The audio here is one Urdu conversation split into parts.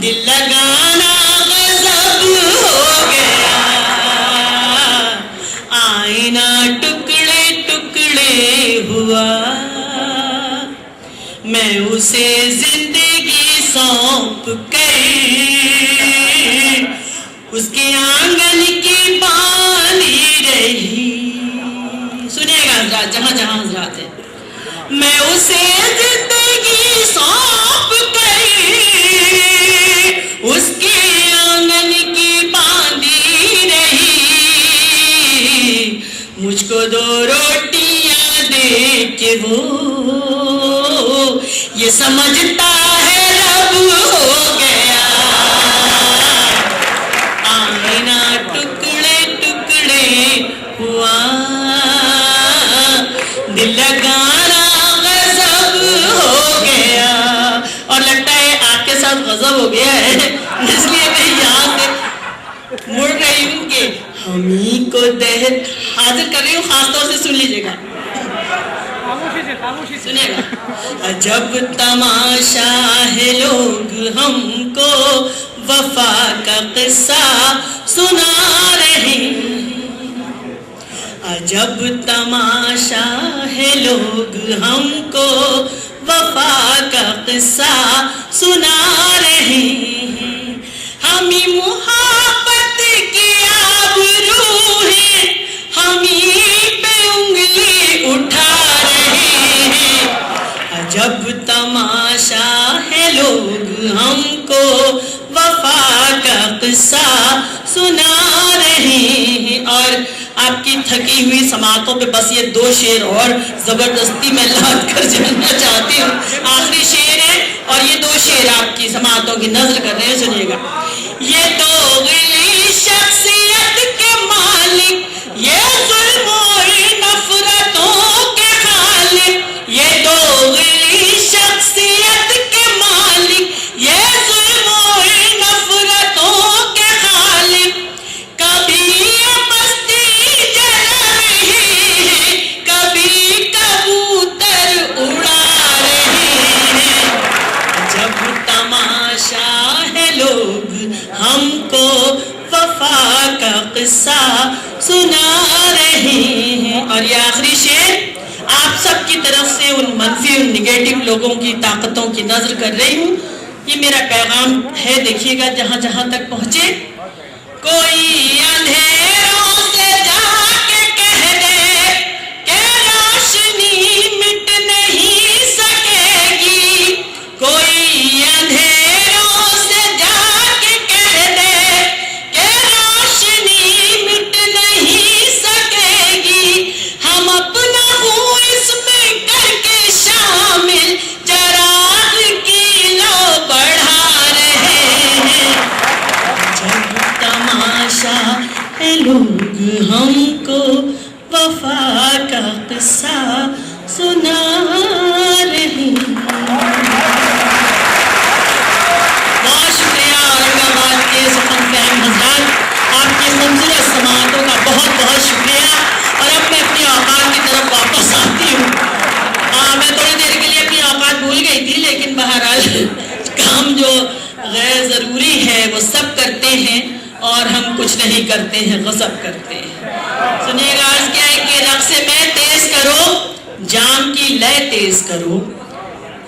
دل لگانا غضب ہو گیا، آئینہ ٹکڑے ٹکڑے ہوا، میں اسے زندگی سونپ کر اس کے آنگن کی باندھی رہی. سنیے گا حضرات، جہاں جہاں حضرات ہیں. میں اسے زندگی سونپ کر اس کے آنگن کی باندھی رہی، مجھ کو 2 روٹیاں دے کے وہ یہ سمجھتا ہے رب ہو گیا، آئینہ ٹکڑے ٹکڑے ہوا، دل لگانا غضب ہو گیا. اور لگتا ہے آپ کے ساتھ غضب ہو گیا ہے، اس لیے میں یہاں سے مڑ رہی ہوں کہ ہمیں کو حاضر کر رہی ہوں. خاص طور سے سن لیجیے گا، سنیے گا. عجب تماشا ہے لوگ ہم کو وفا کا قصہ سنا رہے ہیں، عجب تماشا ہے لوگ ہم کو وفا کا قصہ سنا رہے ہیں، ہمیں محبت کی آبرو ہے، ہمیں پہ انگلی اٹھا رہے ہیں. عجب تماشا ہے لوگ ہم کو وفا کا قصہ سنا رہے ہیں. اور آپ کی تھکی ہوئی سماعتوں پہ بس یہ 2 شعر اور زبردستی میں لاد کر جانا چاہتی ہوں. آخری شعر ہے اور یہ 2 شعر آپ کی سماعتوں کی نظر کر رہے ہیں. سنیے گا. یہ دوغلی شخصیت کے مالک، یہ ظلم و نفرتوں کے خالق، یہ دوغلی شخصیت کے مالک، یہ ظلم و نفرتوں کے خالق، کبھی مستی جلا رہے ہیں، کبھی کبوتر اڑا رہے ہیں. جب تماشا ہے لوگ ہم کو وفا کا قصہ سنا رہے ہیں. اور یہ آخری شعر آپ سب کی طرف سے ان منفی اور نگیٹو لوگوں کی طاقتوں کی نظر کر رہی ہوں. یہ میرا پیغام ہے، دیکھیے گا جہاں جہاں تک پہنچے. کوئی اندھیروں سے جا کے کہہ دے کہ روشنی مٹ نہیں سکے گی، کوئی اندھیروں سے جا کے کہہ دے کہ روشنی مٹ نہیں سکے گی، ہم اپنا ہوں اس میں کر کے شامل چراغ کی لو بڑھا رہے ہیں. جب تماشا ہے لوگ ہم کو وفا کا قصہ سنا رہے ہیں. بہت شکریہ اورنگ آباد کے سخن فہم حضرات، آپ کی خوبصورت سماعتوں کا بہت بہت شکریہ. اور اب میں اپنی اوقات کی طرف واپس آتی ہوں. میں تھوڑی دیر کے لیے اپنی اوقات بھول گئی تھی، لیکن بہرحال کام جو غیر ضروری ہے وہ سب کرتے ہیں اور ہم کچھ نہیں کرتے ہیں، غصب کرتے ہیں. سنیے گا، عرض کیا ہے کہ رقص میں تیز کرو، جام کی لے تیز کرو،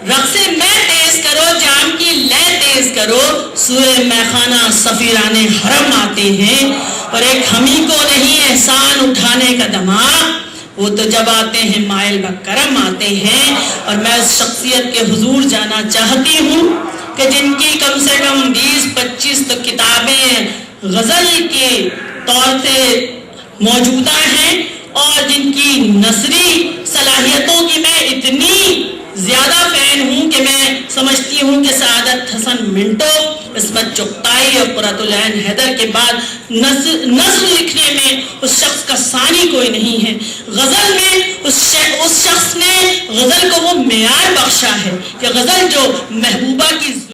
رقص میں تیز کرو، جام کی لے تیز کرو، سوئے میخانہ سفیران حرم آتے ہیں، اور ایک ہمیں کو نہیں احسان اٹھانے کا دماغ، وہ تو جب آتے ہیں مائل بکرم آتے ہیں. اور میں اس شخصیت کے حضور جانا چاہتی ہوں کہ جن کی کم سے کم 20-25 تو کتابیں غزل کے طور سے موجودہ ہیں، اور جن کی نثری صلاحیتوں کی میں اتنی زیادہ فین ہوں کہ میں سمجھتی ہوں کہ سعادت حسن منٹو، عصمت چغتائی اور قرۃ العین حیدر کے بعد نثر لکھنے میں اس شخص کا ثانی کوئی نہیں ہے. غزل میں اس شخص نے غزل کو وہ معیار بخشا ہے کہ غزل جو محبوبہ کی